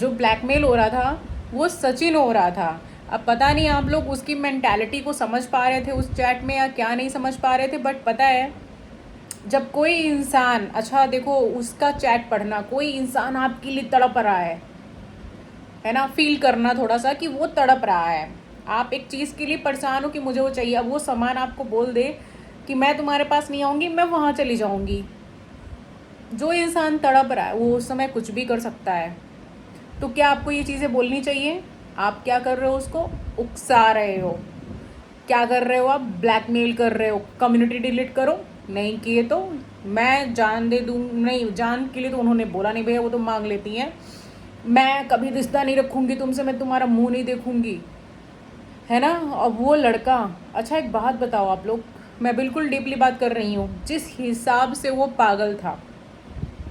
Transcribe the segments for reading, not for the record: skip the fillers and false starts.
जो ब्लैकमेल हो रहा था वो सचिन हो रहा था। अब पता नहीं आप लोग उसकी मेंटालिटी को समझ पा रहे थे उस चैट में या क्या नहीं समझ पा रहे थे, बट पता है जब कोई इंसान, अच्छा देखो उसका चैट पढ़ना, कोई इंसान आपके लिए तड़प रहा है ना, फील करना थोड़ा सा कि वो तड़प रहा है, आप एक चीज़ के लिए परेशान हो कि मुझे वो चाहिए, अब वो सामान आपको बोल दे कि मैं तुम्हारे पास नहीं आऊँगी, मैं वहाँ चली जाऊँगी। जो इंसान तड़प रहा है वो उस समय कुछ भी कर सकता है। तो क्या आपको ये चीज़ें बोलनी चाहिए? आप क्या कर रहे हो, उसको उकसा रहे हो। क्या कर रहे हो आप? ब्लैकमेल कर रहे हो। कम्युनिटी डिलीट करो, नहीं किए तो मैं जान दे दूँ। नहीं, जान के लिए तो उन्होंने बोला नहीं भैया, वो तो मांग लेती हैं। मैं कभी रिश्ता नहीं रखूँगी तुमसे, मैं तुम्हारा मुंह नहीं देखूँगी, है ना। अब वो लड़का, अच्छा एक बात बताओ आप लोग, मैं बिल्कुल डीपली बात कर रही हूँ, जिस हिसाब से वो पागल था,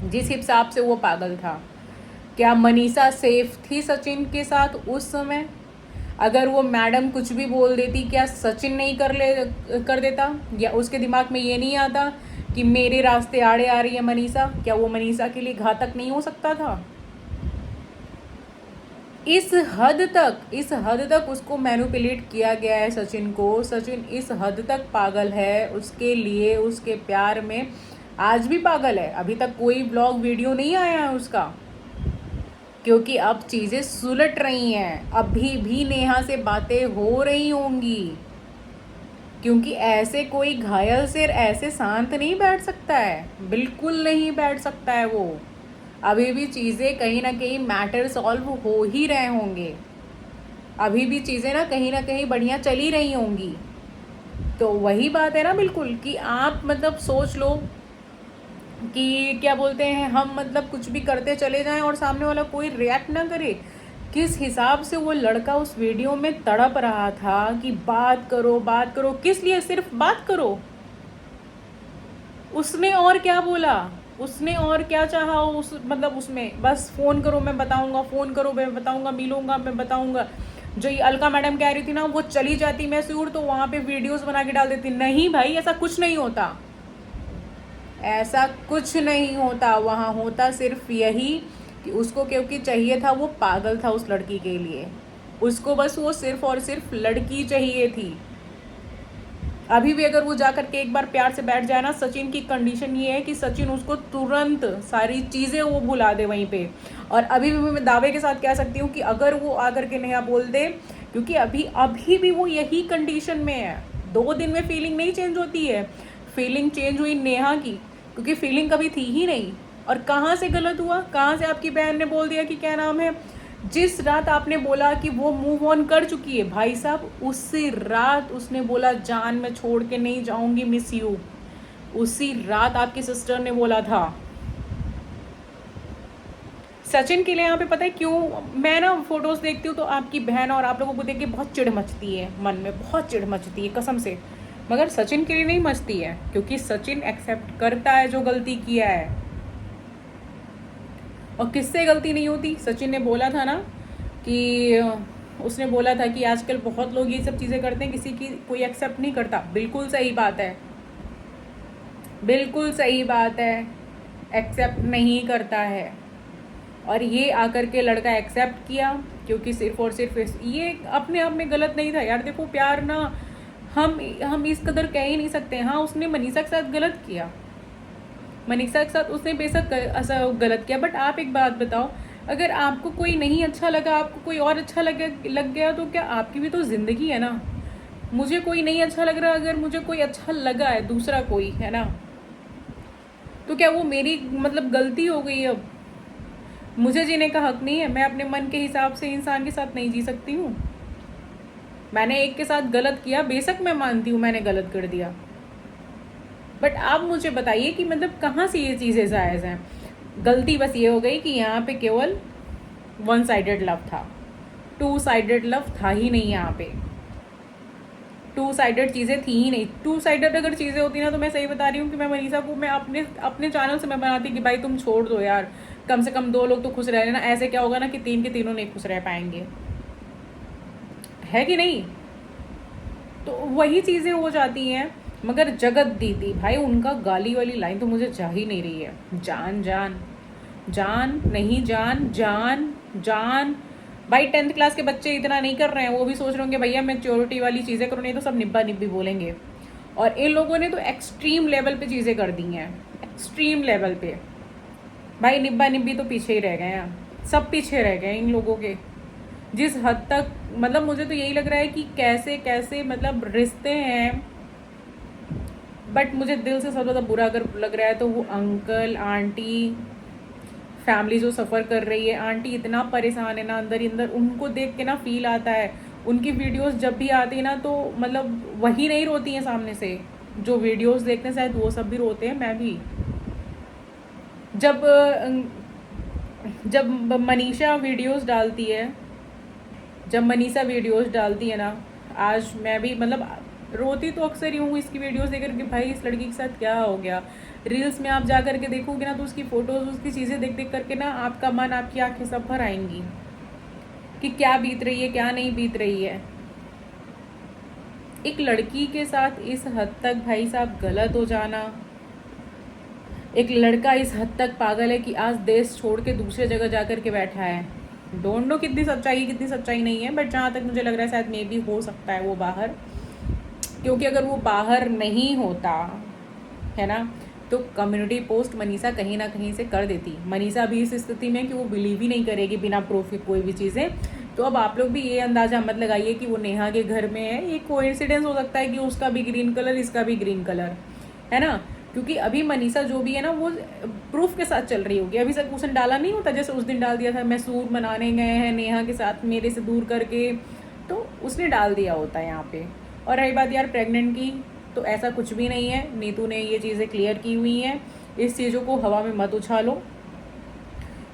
जिस हिसाब से वो पागल था, क्या मनीषा सेफ थी सचिन के साथ उस समय? अगर वो मैडम कुछ भी बोल देती, क्या सचिन नहीं कर देता? या उसके दिमाग में ये नहीं आता कि मेरे रास्ते आड़े आ रही है मनीषा? क्या वो मनीषा के लिए घातक नहीं हो सकता था? इस हद तक उसको मैनिपुलेट किया गया है सचिन को। सचिन इस हद तक पागल है उसके लिए, उसके प्यार में आज भी पागल है। अभी तक कोई ब्लॉग वीडियो नहीं आया है उसका, क्योंकि अब चीज़ें सुलट रही हैं। अभी भी नेहा से बातें हो रही होंगी, क्योंकि ऐसे कोई घायल सिर ऐसे शांत नहीं बैठ सकता है, बिल्कुल नहीं बैठ सकता है वो। अभी भी चीज़ें कहीं ना कहीं मैटर सॉल्व हो ही रहे होंगे, अभी भी चीज़ें ना कहीं बढ़िया चली रही होंगी। तो वही बात है ना, बिल्कुल, कि आप मतलब सोच लो कि क्या बोलते हैं, हम मतलब कुछ भी करते चले जाएं और सामने वाला कोई रिएक्ट ना करे। किस हिसाब से वो लड़का उस वीडियो में तड़प रहा था कि बात करो बात करो, किस लिए सिर्फ बात करो। उसने और क्या बोला, उसने और क्या चाहा उस मतलब उसमें, बस फ़ोन करो मैं बताऊंगा, फ़ोन करो मैं बताऊंगा, मिलूंगा मैं बताऊंगा। जो ये अलका मैडम कह रही थी ना, वो चली जाती मैसूर तो वहाँ पे वीडियोस बना के डाल देती। नहीं भाई, ऐसा कुछ नहीं होता, ऐसा कुछ नहीं होता। वहाँ होता सिर्फ यही कि उसको क्योंकि चाहिए था, वो पागल था उस लड़की के लिए, उसको बस वो सिर्फ और सिर्फ लड़की चाहिए थी। अभी भी अगर वो जाकर के एक बार प्यार से बैठ जाए ना, सचिन की कंडीशन ये है कि सचिन उसको तुरंत सारी चीज़ें वो भुला दे वहीं पे। और अभी भी मैं दावे के साथ कह सकती हूँ कि अगर वो आकर के नेहा बोल दे, क्योंकि अभी अभी भी वो यही कंडीशन में है, 2 दिन में फीलिंग नहीं चेंज होती है। फीलिंग चेंज हुई नेहा की, क्योंकि फीलिंग कभी थी ही नहीं। और कहाँ से गलत हुआ, कहाँ से आपकी बहन ने बोल दिया कि क्या नाम है, जिस रात आपने बोला कि वो मूव ऑन कर चुकी है भाई साहब, उसी रात उसने बोला जान मैं छोड़ के नहीं जाऊंगी, मिस यू। उसी रात आपकी सिस्टर ने बोला था। सचिन के लिए यहाँ पे पता है क्यों, मैं ना फोटोज देखती हूँ तो आपकी बहन और आप लोगों को देख के बहुत चिढ़ मचती है, मन में बहुत चिढ़ मचती है कसम से। मगर सचिन के लिए नहीं मचती है, क्योंकि सचिन एक्सेप्ट करता है जो गलती किया है। और किससे गलती नहीं होती, सचिन ने बोला था ना कि उसने बोला था कि आजकल बहुत लोग ये सब चीज़ें करते हैं, किसी की कोई एक्सेप्ट नहीं करता। बिल्कुल सही बात है, बिल्कुल सही बात है, एक्सेप्ट नहीं करता है। और ये आकर के लड़का एक्सेप्ट किया, क्योंकि सिर्फ और सिर्फ ये अपने आप में गलत नहीं था यार। देखो प्यार ना, हम इस कदर कह ही नहीं सकते। हाँ उसने मनीषा के साथ गलत किया, मनीषा के साथ उसने बेशक ऐसा गलत किया, बट आप एक बात बताओ, अगर आपको कोई नहीं अच्छा लगा, आपको कोई और अच्छा लग गया, तो क्या आपकी भी तो ज़िंदगी है ना। मुझे कोई नहीं अच्छा लग रहा, अगर मुझे कोई अच्छा लगा है दूसरा कोई, है ना, तो क्या वो मेरी मतलब गलती हो गई? अब मुझे जीने का हक नहीं है? मैं अपने मन के हिसाब से इंसान के साथ नहीं जी सकती हूँ? मैंने एक के साथ गलत किया, बेशक मैं मानती हूँ मैंने गलत कर दिया, बट आप मुझे बताइए कि मतलब कहाँ से ये चीज़ें जायज़ हैं। गलती बस ये हो गई कि यहाँ पे केवल वन साइडेड लव था, टू साइडेड लव था ही नहीं यहाँ पे, टू साइडेड चीज़ें थी ही नहीं। टू साइडेड अगर चीज़ें होती ना, तो मैं सही बता रही हूँ कि मैं मनीषा को, मैं अपने अपने चैनल से मैं बनाती कि भाई तुम छोड़ दो यार, कम से कम 2 लोग तो खुश रह लेना। ऐसे क्या होगा ना कि 3 के तीनों नहीं खुश रह पाएंगे, है कि नहीं। तो वही चीज़ें हो जाती हैं। मगर जगत दीदी भाई, उनका गाली वाली लाइन तो मुझे जा ही नहीं रही है, जान जान जान नहीं, जान जान जान। भाई 10th क्लास के बच्चे इतना नहीं कर रहे हैं, वो भी सोच रहे होंगे भैया मैच्योरिटी वाली चीज़ें करो, नहीं तो सब निब्बा निब्बी बोलेंगे। और इन लोगों ने तो एक्सट्रीम लेवल पे चीज़ें कर दी हैं, एक्सट्रीम लेवल पे। भाई निब्बा निब्बी तो पीछे ही रह गए हैं, सब पीछे रह गए इन लोगों के। जिस हद तक मतलब मुझे तो यही लग रहा है कि कैसे कैसे मतलब रिश्ते हैं। बट मुझे दिल से सबसे ज़्यादा बुरा अगर लग रहा है तो वो अंकल आंटी फैमिली जो सफ़र कर रही है। आंटी इतना परेशान है ना अंदर ही अंदर, उनको देख के ना फील आता है। उनकी वीडियोस जब भी आती है ना तो मतलब वही नहीं रोती हैं सामने से, जो वीडियोस देखते हैं शायद वो सब भी रोते हैं, मैं भी। जब जब मनीषा वीडियोस डालती है, जब मनीषा वीडियोस डालती है ना, आज मैं भी मतलब रोती तो अक्सर ही हूँ इसकी वीडियोस देखकर कि भाई इस लड़की के साथ क्या हो गया। रील्स में आप जा करके देखोगे ना तो उसकी फ़ोटोज़, उसकी चीज़ें देख देख करके ना आपका मन, आपकी आंखें सब भर आएंगी कि क्या बीत रही है, क्या नहीं बीत रही है। एक लड़की के साथ इस हद तक भाई साहब गलत हो जाना, एक लड़का इस हद तक पागल है कि आज देश छोड़ के दूसरे जगह जा कर के बैठा है। डोंट नो कितनी सच्चाई नहीं है, बट जहाँ तक मुझे लग रहा है शायद मे भी हो सकता है वो बाहर, क्योंकि अगर वो बाहर नहीं होता है ना तो कम्युनिटी पोस्ट मनीषा कहीं ना कहीं से कर देती। मनीषा भी इस स्थिति में कि वो बिलीव ही नहीं करेगी बिना प्रूफ के कोई भी चीज़ें। तो अब आप लोग भी ये अंदाज़ा मत लगाइए कि वो नेहा के घर में है, ये कोइंसिडेंस हो सकता है कि उसका भी ग्रीन कलर, इसका भी ग्रीन कलर, है ना। क्योंकि अभी मनीषा जो भी है ना वो प्रूफ के साथ चल रही होगी। अभी तक उसने डाला नहीं होता, जैसे उस दिन डाल दिया था मैं सूट मनाने गए हैं नेहा के साथ मेरे से दूर करके, तो उसने डाल दिया होता है यहाँ पे। और रही बात यार प्रेग्नेंट की, तो ऐसा कुछ भी नहीं है। नीतू ने ये चीज़ें क्लियर की हुई हैं, इस चीज़ों को हवा में मत उछालो।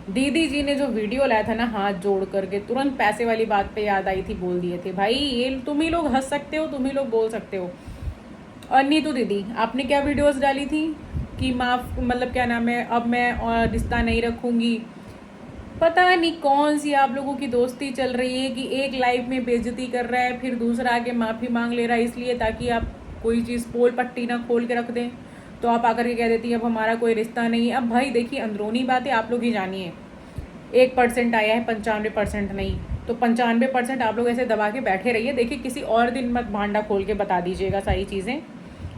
दीदी जी ने जो वीडियो लाया था ना हाथ जोड़ करके, तुरंत पैसे वाली बात पे याद आई थी, बोल दिए थे भाई ये तुम ही लोग हंस सकते हो, तुम ही लोग बोल सकते हो। और नीतू दीदी आपने क्या वीडियोस डाली थी कि माफ मतलब क्या नाम है, अब मैं रिश्ता नहीं रखूँगी। पता नहीं कौन सी आप लोगों की दोस्ती चल रही है कि एक लाइफ में बेइज्जती कर रहा है फिर दूसरा आके माफ़ी मांग ले रहा है, इसलिए ताकि आप कोई चीज़ पोल पट्टी ना खोल के रख दें। तो आप आकर के कह देती हैं अब हमारा कोई रिश्ता नहीं है। अब भाई देखिए अंदरूनी बातें आप लोग ही जानिए। 1% आया है, 95% नहीं, तो 95% आप लोग ऐसे दबा के बैठे रहिए। देखिए किसी और दिन मत भांडा खोल के बता दीजिएगा सारी चीज़ें,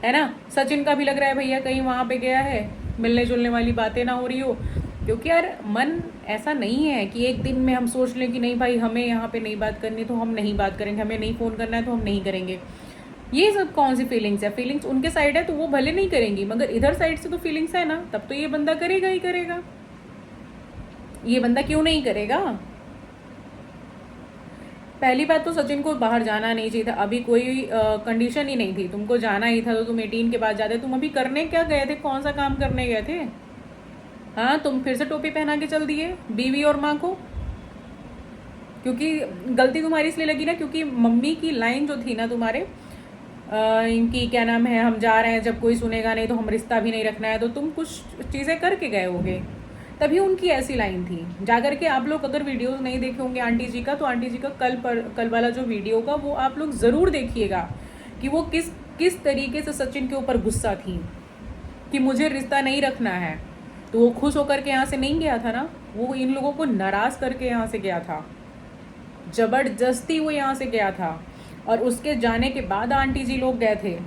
है ना। सचिन का भी लग रहा है भैया कहीं वहाँ पे गया है, मिलने जुलने वाली बातें ना हो रही हो। क्योंकि यार मन ऐसा नहीं है कि एक दिन में हम सोच लें कि नहीं भाई हमें यहाँ पे नहीं बात करनी तो हम नहीं बात करेंगे, हमें नहीं फ़ोन करना है तो हम नहीं करेंगे। ये सब कौन सी फीलिंग्स है? फीलिंग्स उनके साइड है तो वो भले नहीं करेंगी, मगर इधर साइड से तो फीलिंग्स है ना, तब तो ये बंदा करेगा ही करेगा। ये बंदा क्यों नहीं करेगा? पहली बात तो सचिन को बाहर जाना नहीं चाहिए था, अभी कोई कंडीशन ही नहीं थी। तुमको जाना ही था तो तुम 18 के बाद जाते। तुम अभी करने क्या गए थे, कौन सा काम करने गए थे? हाँ तुम फिर से टोपी पहना के चल दिए बीवी और माँ को। क्योंकि गलती तुम्हारी इसलिए लगी ना क्योंकि मम्मी की लाइन जो थी ना तुम्हारे इनकी क्या नाम है, हम जा रहे हैं जब कोई सुनेगा नहीं तो हम रिश्ता भी नहीं रखना है, तो तुम कुछ चीज़ें करके गए होगे, तभी उनकी ऐसी लाइन थी। जाकर के आप लोग अगर वीडियोस नहीं देखे होंगे आंटी जी का, तो आंटी जी का कल वाला जो वीडियो का वो आप लोग ज़रूर देखिएगा कि वो किस तरीके से सचिन के ऊपर गुस्सा थी कि मुझे रिश्ता नहीं रखना है। तो वो खुश होकर के यहाँ से नहीं गया था ना, वो इन लोगों को नाराज़ करके यहाँ से गया था, ज़बरदस्ती वो यहाँ से गया था। और उसके जाने के बाद आंटी जी लोग गए थे।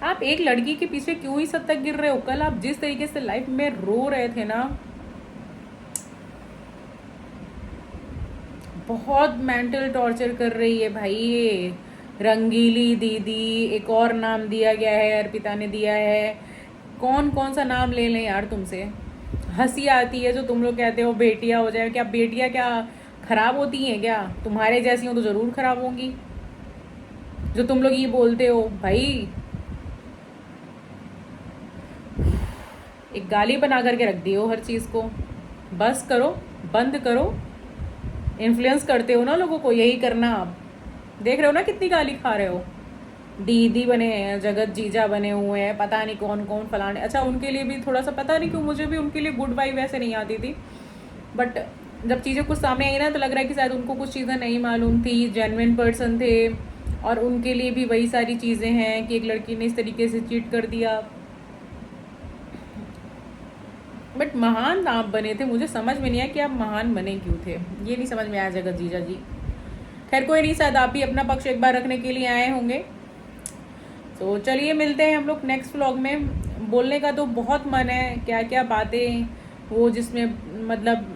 आप एक लड़की के पीछे क्यों ही सद तक गिर रहे हो? कल आप जिस तरीके से लाइफ में रो रहे थे ना, बहुत मेंटल टॉर्चर कर रही है भाई ये रंगीली दीदी। एक और नाम दिया गया है, अर्पिता ने दिया है। कौन कौन सा नाम ले लें यार तुमसे? हंसी आती है जो तुम लोग कहते हो बेटियां हो जाए। क्या बेटियां क्या खराब होती हैं क्या? तुम्हारे जैसी हो तो ज़रूर खराब होंगी जो तुम लोग ये बोलते हो भाई। एक गाली बना करके रख दी हो हर चीज़ को। बस करो, बंद करो। इन्फ्लुएंस करते हो ना लोगों को, यही करना। आप देख रहे हो ना कितनी गाली खा रहे हो। दीदी बने हैं, जगत जीजा बने हुए हैं, पता नहीं कौन कौन फलाने। अच्छा उनके लिए भी थोड़ा सा पता नहीं क्यों मुझे भी उनके लिए गुड वाइब वैसे नहीं आती थी, बट जब चीज़ें कुछ सामने आई ना तो लग रहा है कि शायद उनको कुछ चीज़ें नहीं मालूम थी। जेन्युइन पर्सन थे और उनके लिए भी वही सारी चीज़ें हैं कि एक लड़की ने इस तरीके से चीट कर दिया। बट महान आप बने थे, मुझे समझ में नहीं आया कि आप महान बने क्यों थे, ये नहीं समझ में आया जगत जीजा जी। खैर कोई नहीं, शायद आप ही अपना पक्ष एक बार रखने के लिए आए होंगे। तो चलिए मिलते हैं हम लोग नेक्स्ट व्लॉग में। बोलने का तो बहुत मन है, क्या क्या बातें, वो जिसमें मतलब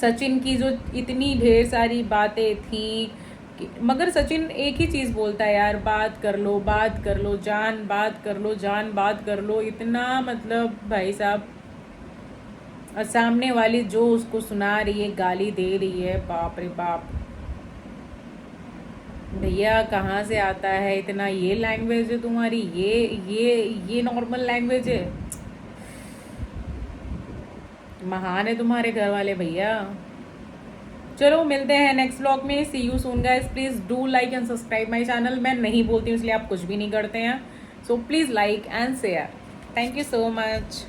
सचिन की जो इतनी ढेर सारी बातें थी मगर सचिन एक ही चीज़ बोलता है यार, बात कर लो, बात कर लो जान, बात कर लो जान, बात कर लो। इतना मतलब भाई साहब, और सामने वाली जो उसको सुना रही है, गाली दे रही है, बाप रे बाप। भैया कहाँ से आता है इतना, ये लैंग्वेज है तुम्हारी, ये नॉर्मल लैंग्वेज है? महान है तुम्हारे घर वाले भैया। चलो मिलते हैं नेक्स्ट व्लॉग में। See you soon guys, please do like and subscribe my channel. मैं नहीं बोलती हूँ इसलिए आप कुछ भी नहीं करते हैं, so please like and share. Thank you so much.